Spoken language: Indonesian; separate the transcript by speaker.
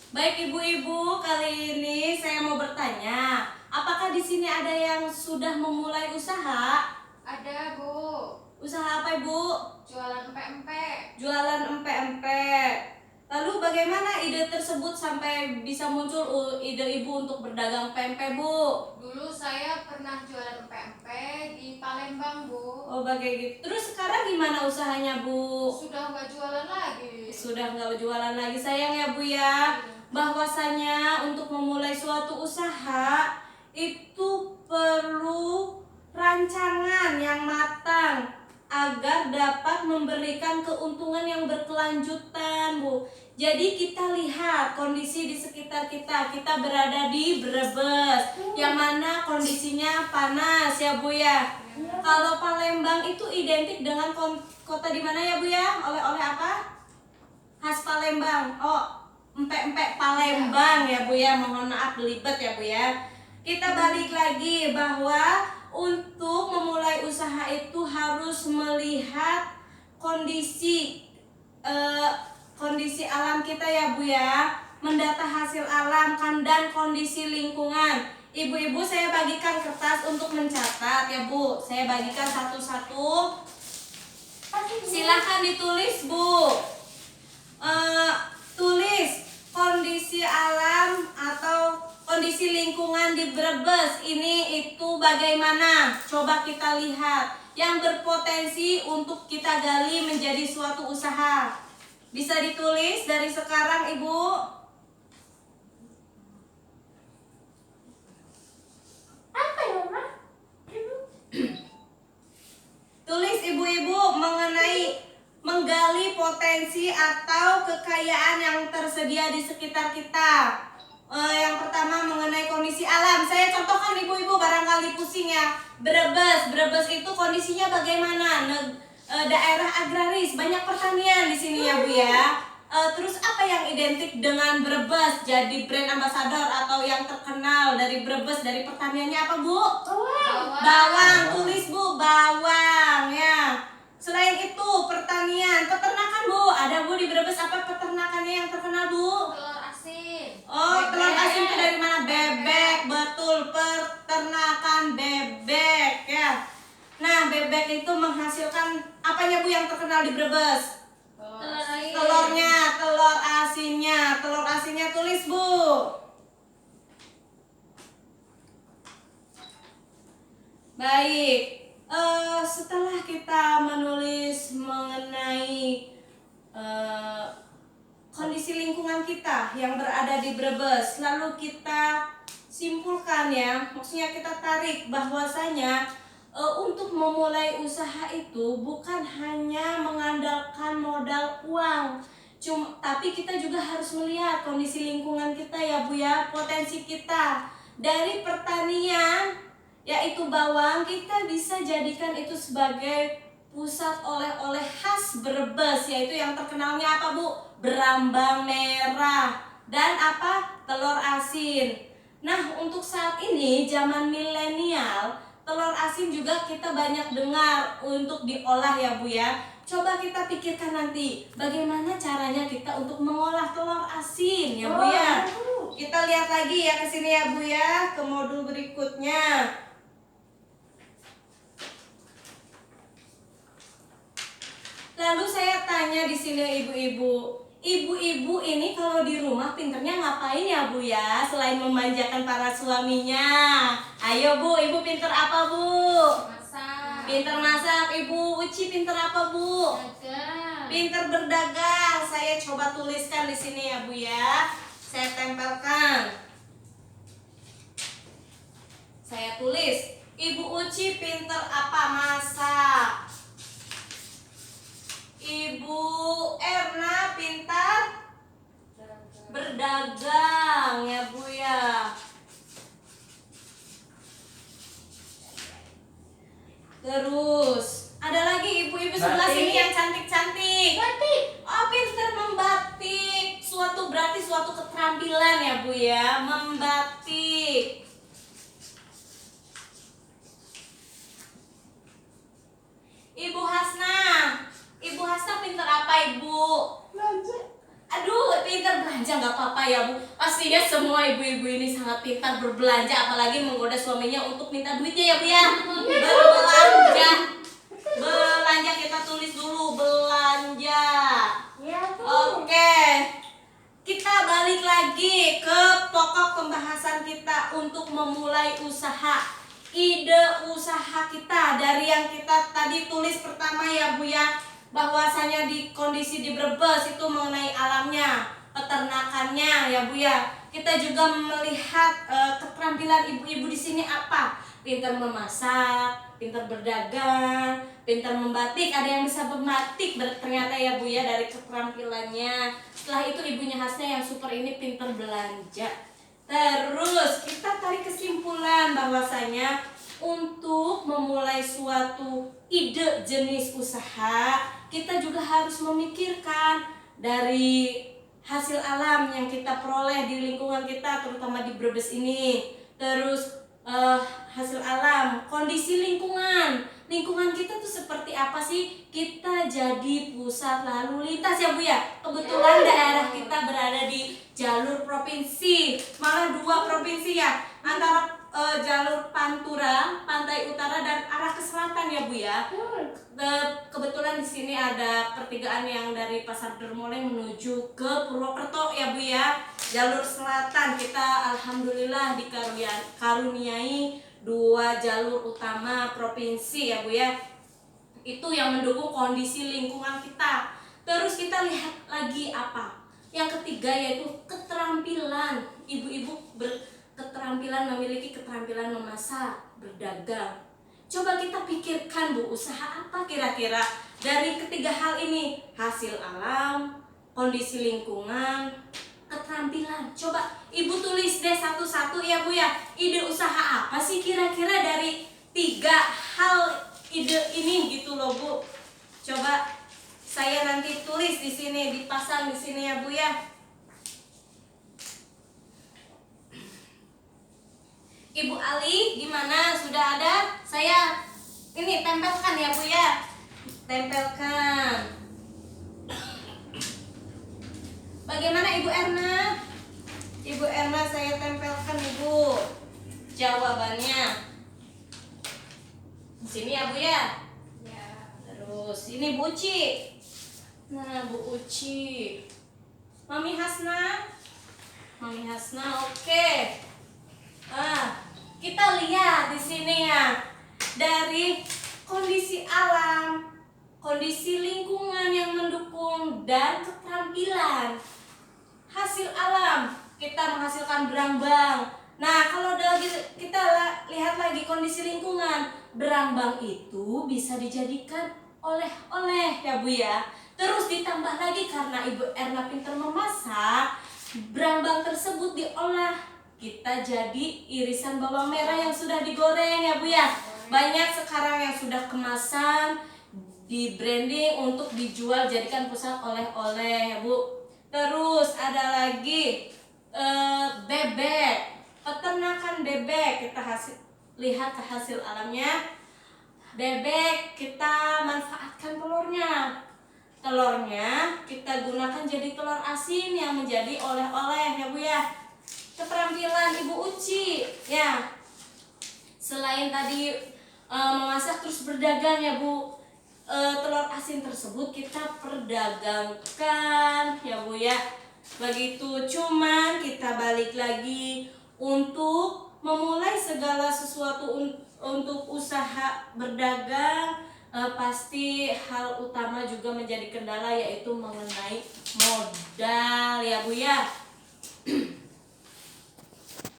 Speaker 1: Baik ibu-ibu, kali ini saya mau bertanya, apakah di sini ada yang sudah memulai usaha?
Speaker 2: Ada, Bu.
Speaker 1: Usaha apa ibu?
Speaker 2: Jualan empek-empek.
Speaker 1: Jualan empek-empek. Lalu bagaimana ide tersebut sampai bisa muncul ide ibu untuk berdagang pempek bu?
Speaker 2: Dulu saya pernah jualan empek-empek di Palembang, Bu.
Speaker 1: Oh bagaimana? Terus sekarang gimana usahanya bu?
Speaker 2: Sudah nggak jualan lagi.
Speaker 1: Sudah nggak jualan lagi, sayang ya bu ya. Bahwasanya untuk memulai suatu usaha itu perlu rancangan yang matang agar dapat memberikan keuntungan yang berkelanjutan bu. Jadi kita lihat kondisi di sekitar kita. Kita berada di Brebes, yang mana kondisinya panas ya bu ya. Kalau Palembang itu identik dengan kota di mana ya bu ya? Oleh-oleh apa? Khas Palembang. Oh, empek-empek Palembang ya Bu ya. Mohon maaf belibet ya Bu ya. Kita balik lagi bahwa untuk memulai usaha itu harus melihat kondisi kondisi alam kita ya Bu ya. Mendata hasil alam kan dan kondisi lingkungan. Ibu-ibu saya bagikan kertas untuk mencatat ya Bu. Saya bagikan satu-satu. Silahkan ditulis Bu. Tulis kondisi alam atau kondisi lingkungan di Brebes ini itu bagaimana? Coba kita lihat yang berpotensi untuk kita gali menjadi suatu usaha. Bisa ditulis dari sekarang Ibu.
Speaker 2: Apa ya, Ma?
Speaker 1: Tulis ibu-ibu mengenai menggali potensi atau kekayaan yang tersedia di sekitar kita. Yang pertama mengenai kondisi alam. Saya contohkan ibu-ibu barangkali pusing ya. Brebes itu kondisinya bagaimana? Daerah agraris, banyak pertanian di sini ya Bu ya. Terus apa yang identik dengan Brebes jadi brand ambassador atau yang terkenal dari Brebes dari pertaniannya apa Bu? Bawang. Tulis Bu, bawang ya. Selain itu pertanian, peternakan Bu. Ada Bu di Brebes apa peternakannya yang terkenal Bu?
Speaker 2: Telur asin.
Speaker 1: Oh,
Speaker 2: Bebek.
Speaker 1: telur asin itu dari mana? Bebek, betul, peternakan bebek ya. Nah, bebek itu menghasilkan apanya Bu yang terkenal di Brebes?
Speaker 2: Telur asin.
Speaker 1: Telurnya, telur asinnya. Telur asinnya tulis Bu. Baik. Setelah kita menulis mengenai kondisi lingkungan kita yang berada di Brebes, lalu kita simpulkan ya, maksudnya kita tarik bahwasanya untuk memulai usaha itu bukan hanya mengandalkan modal uang, tapi kita juga harus melihat kondisi lingkungan kita ya Bu ya, potensi kita dari pertanian yaitu bawang, kita bisa jadikan itu sebagai pusat oleh-oleh khas Brebes, yaitu yang terkenalnya apa Bu? Berambang merah dan apa? Telur asin. Nah, untuk saat ini zaman milenial, telur asin juga kita banyak dengar untuk diolah ya Bu ya. Coba kita pikirkan nanti bagaimana caranya kita untuk mengolah telur asin ya Bu ya. Kita lihat lagi ya ke sini ya Bu ya, ke modul berikutnya. Lalu saya tanya di sini ibu-ibu ini kalau di rumah pinternya ngapain ya Bu ya? Selain memanjakan para suaminya. Ayo Bu, Ibu pinter apa Bu?
Speaker 2: Masak.
Speaker 1: Pinter masak. Ibu Uci pinter apa Bu?
Speaker 2: Dagang.
Speaker 1: Pinter berdagang. Saya coba tuliskan di sini ya Bu ya. Saya tempelkan. Saya tulis. Ibu Uci pinter apa? Masak. Ibu Erna pintar berdagang ya Bu ya. Terus ada lagi ibu-ibu sebelah sini yang cantik-cantik.
Speaker 2: Batik.
Speaker 1: Oh, pintar membatik. Berarti suatu keterampilan ya Bu ya, membatik. Ibu Hasna pinter apa Ibu?
Speaker 2: Belanja.
Speaker 1: Aduh, pinter belanja. aja nggak apa-apa ya Bu. Pastinya semua ibu-ibu ini sangat pintar berbelanja, apalagi menggoda suaminya untuk minta duitnya ya Bu ya. Berbelanja. Belanja kita tulis dulu belanja.
Speaker 3: Ya, Bu.
Speaker 1: Oke. Kita balik lagi ke pokok pembahasan kita untuk memulai usaha. Ide usaha kita dari yang kita tadi tulis pertama ya Bu ya, bahwasanya di kondisi di Brebes itu mengenai alamnya, peternakannya ya Bu ya. Kita juga melihat keterampilan ibu-ibu di sini apa? Pintar memasak, pintar berdagang, pintar membatik. Ada yang bisa membatik ternyata ya Bu ya dari keterampilannya. Setelah itu ibunya Hasna yang super ini pintar belanja. Terus kita tarik kesimpulan bahwasanya untuk memulai suatu ide jenis usaha, kita juga harus memikirkan dari hasil alam yang kita peroleh di lingkungan kita, terutama di Brebes ini. Terus hasil alam, kondisi lingkungan kita tuh seperti apa sih? Kita jadi pusat lalu lintas ya Bu ya. Kebetulan daerah kita berada di jalur provinsi, malah 2 provinsi ya, antara jalur Pantura, pantai utara dan arah ke selatan ya Bu ya. Kebetulan di sini ada pertigaan yang dari Pasar Dermoleng menuju ke Purwokerto ya Bu ya. Jalur selatan kita alhamdulillah dikaruniai 2 jalur utama provinsi ya Bu ya. Itu yang mendukung kondisi lingkungan kita. Terus kita lihat lagi apa? Yang ketiga yaitu keterampilan. Ibu-ibu berketerampilan, memiliki keterampilan memasak, berdagang. Coba kita pikirkan Bu, usaha apa kira-kira dari ketiga hal ini? Hasil alam, kondisi lingkungan, keterampilan. Coba ibu tulis deh satu-satu ya Bu ya. Ide usaha apa sih kira-kira dari 3 hal ide ini gitu loh Bu. Coba saya nanti tulis di sini, dipasang di sini ya Bu ya. Ibu Ali gimana? Sudah ada? Saya ini tempelkan ya Bu ya. Tempelkan. Bagaimana Ibu Erna? Ibu Erna saya tempelkan Ibu jawabannya. Di sini ya Bu ya.
Speaker 2: Ya.
Speaker 1: Terus ini Bu Uci. Nah Bu Uci. Mami Hasna. Mami Hasna oke. Kita lihat di sini ya. Dari kondisi alam, kondisi lingkungan yang mendukung dan keterampilan. Hasil alam, kita menghasilkan berambang. Nah, kalau kita lihat lagi kondisi lingkungan, berambang itu bisa dijadikan oleh-oleh ya Bu ya. Terus ditambah lagi karena Ibu Erna pintar memasak, berambang tersebut diolah. Kita jadi irisan bawang merah yang sudah digoreng ya Bu ya. Banyak sekarang yang sudah kemasan, di branding untuk dijual jadikan pusat oleh-oleh ya Bu. Terus ada lagi bebek, peternakan bebek. Kita lihat ke hasil alamnya. Bebek kita manfaatkan telurnya. Telurnya kita gunakan jadi telur asin yang menjadi oleh-oleh ya Bu ya. Keterampilan Ibu Uci ya. Selain tadi memasak terus berdagang ya Bu. Telur asin tersebut kita perdagangkan ya Bu ya. Begitu, cuman kita balik lagi untuk memulai segala sesuatu untuk usaha berdagang, pasti hal utama juga menjadi kendala yaitu mengenai modal ya Bu ya.